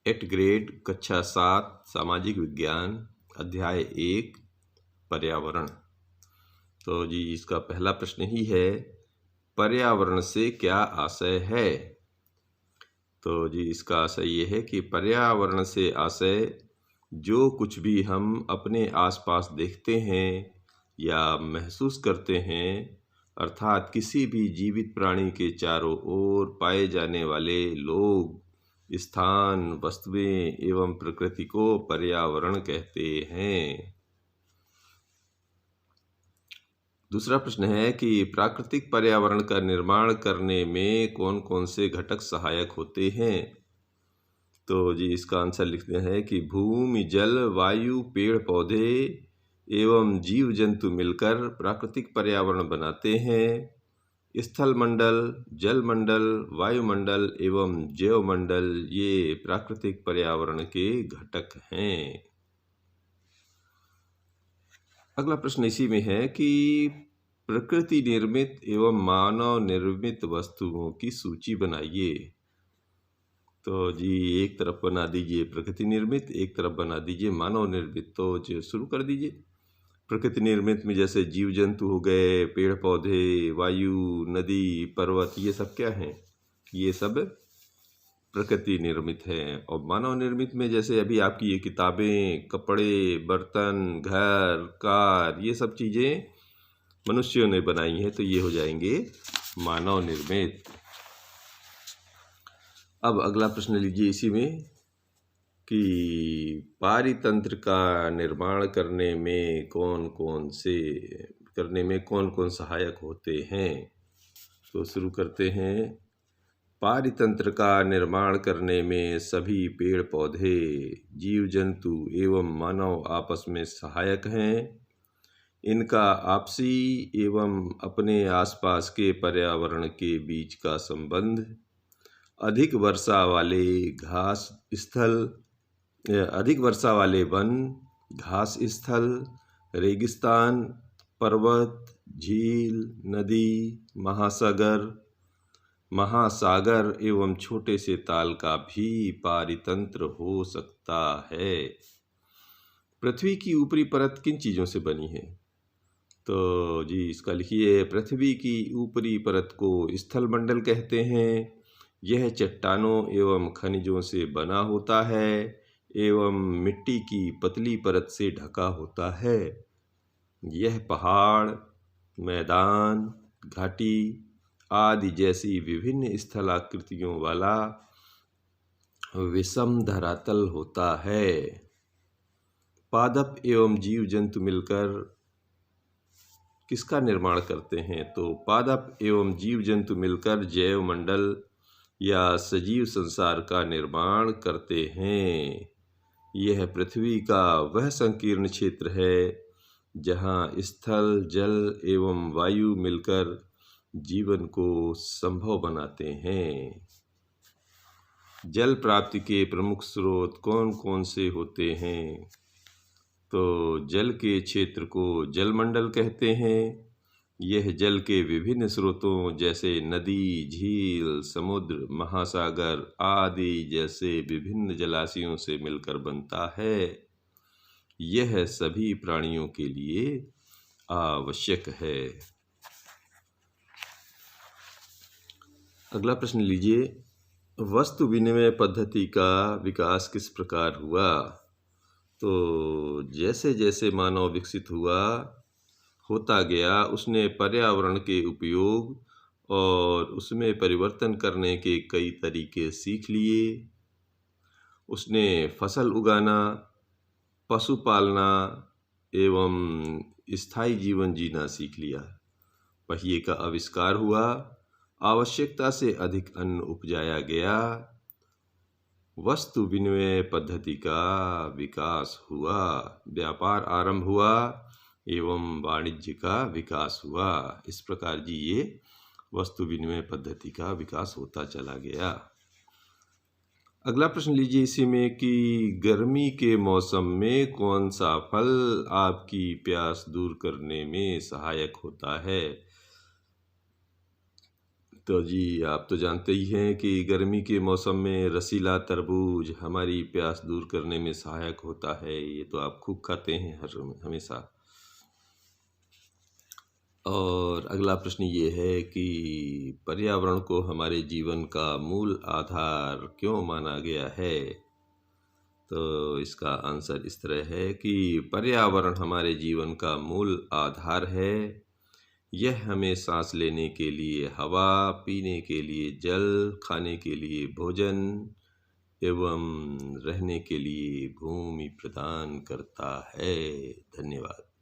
8 grade कक्षा 7 सामाजिक विज्ञान अध्याय 1 पर्यावरण। तो जी इसका पहला प्रश्न ही है, पर्यावरण से क्या आशय है। तो जी इसका आशय ये है कि पर्यावरण से आशय जो कुछ भी हम अपने आसपास देखते हैं या महसूस करते हैं, अर्थात किसी भी जीवित प्राणी के चारों ओर पाए जाने वाले लोग, स्थान, वस्तुएं एवं प्रकृति को पर्यावरण कहते हैं। दूसरा प्रश्न है कि प्राकृतिक पर्यावरण का निर्माण करने में कौन कौन से घटक सहायक होते हैं। तो जी इसका आंसर लिखते हैं कि भूमि, जल, वायु, पेड़ पौधे एवं जीव जंतु मिलकर प्राकृतिक पर्यावरण बनाते हैं। स्थल मंडल, जल मंडल, वायुमंडल एवं जैव मंडल ये प्राकृतिक पर्यावरण के घटक हैं। अगला प्रश्न इसी में है कि प्रकृति निर्मित एवं मानव निर्मित वस्तुओं की सूची बनाइए। तो जी एक तरफ बना दीजिए प्रकृति निर्मित, एक तरफ बना दीजिए मानव निर्मित। तो जो शुरू कर दीजिए। प्रकृति निर्मित में जैसे जीव जंतु हो गए, पेड़ पौधे, वायु, नदी, पर्वत, ये सब क्या हैं? ये सब प्रकृति निर्मित है। और मानव निर्मित में जैसे अभी आपकी ये किताबें, कपड़े, बर्तन, घर, कार, ये सब चीज़ें मनुष्यों ने बनाई हैं, तो ये हो जाएंगे मानव निर्मित। अब अगला प्रश्न लीजिए इसी में कि पारितंत्र का निर्माण करने में कौन कौन सहायक होते हैं। तो शुरू करते हैं। पारितंत्र का निर्माण करने में सभी पेड़ पौधे, जीव जंतु एवं मानव आपस में सहायक हैं। इनका आपसी एवं अपने आसपास के पर्यावरण के बीच का संबंध अधिक वर्षा वाले वन, घास स्थल, रेगिस्तान, पर्वत, झील, नदी, महासागर एवं छोटे से ताल का भी पारितंत्र हो सकता है। पृथ्वी की ऊपरी परत किन चीज़ों से बनी है। तो जी इसका लिखिए, पृथ्वी की ऊपरी परत को स्थल मंडल कहते हैं। यह चट्टानों एवं खनिजों से बना होता है एवं मिट्टी की पतली परत से ढका होता है। यह पहाड़, मैदान, घाटी आदि जैसी विभिन्न स्थलाकृतियों वाला विषम धरातल होता है। पादप एवं जीव जंतु मिलकर किसका निर्माण करते हैं। तो पादप एवं जीव जंतु मिलकर जैव मंडल या सजीव संसार का निर्माण करते हैं। यह पृथ्वी का वह संकीर्ण क्षेत्र है जहाँ स्थल, जल एवं वायु मिलकर जीवन को संभव बनाते हैं। जल प्राप्ति के प्रमुख स्रोत कौन कौन से होते हैं। तो जल के क्षेत्र को जलमंडल कहते हैं। यह जल के विभिन्न स्रोतों जैसे नदी, झील, समुद्र, महासागर आदि जैसे विभिन्न जलाशयों से मिलकर बनता है। यह सभी प्राणियों के लिए आवश्यक है। अगला प्रश्न लीजिए, वस्तु विनिमय पद्धति का विकास किस प्रकार हुआ। तो जैसे जैसे मानव विकसित होता गया, उसने पर्यावरण के उपयोग और उसमें परिवर्तन करने के कई तरीके सीख लिए। उसने फसल उगाना, पशु पालना एवं स्थायी जीवन जीना सीख लिया। पहिए का आविष्कार हुआ, आवश्यकता से अधिक अन्न उपजाया गया। वस्तु विनिमय पद्धति का विकास हुआ, व्यापार आरंभ हुआ एवं वाणिज्य का विकास हुआ। इस प्रकार जी ये वस्तु विनिमय पद्धति का विकास होता चला गया। अगला प्रश्न लीजिए इसी में कि गर्मी के मौसम में कौन सा फल आपकी प्यास दूर करने में सहायक होता है। तो जी आप तो जानते ही हैं कि गर्मी के मौसम में रसीला तरबूज हमारी प्यास दूर करने में सहायक होता है। ये तो आप खूब खाते हैं हर हमेशा। और अगला प्रश्न ये है कि पर्यावरण को हमारे जीवन का मूल आधार क्यों माना गया है? तो इसका आंसर इस तरह है कि पर्यावरण हमारे जीवन का मूल आधार है। यह हमें सांस लेने के लिए हवा, पीने के लिए जल, खाने के लिए भोजन एवं रहने के लिए भूमि प्रदान करता है। धन्यवाद।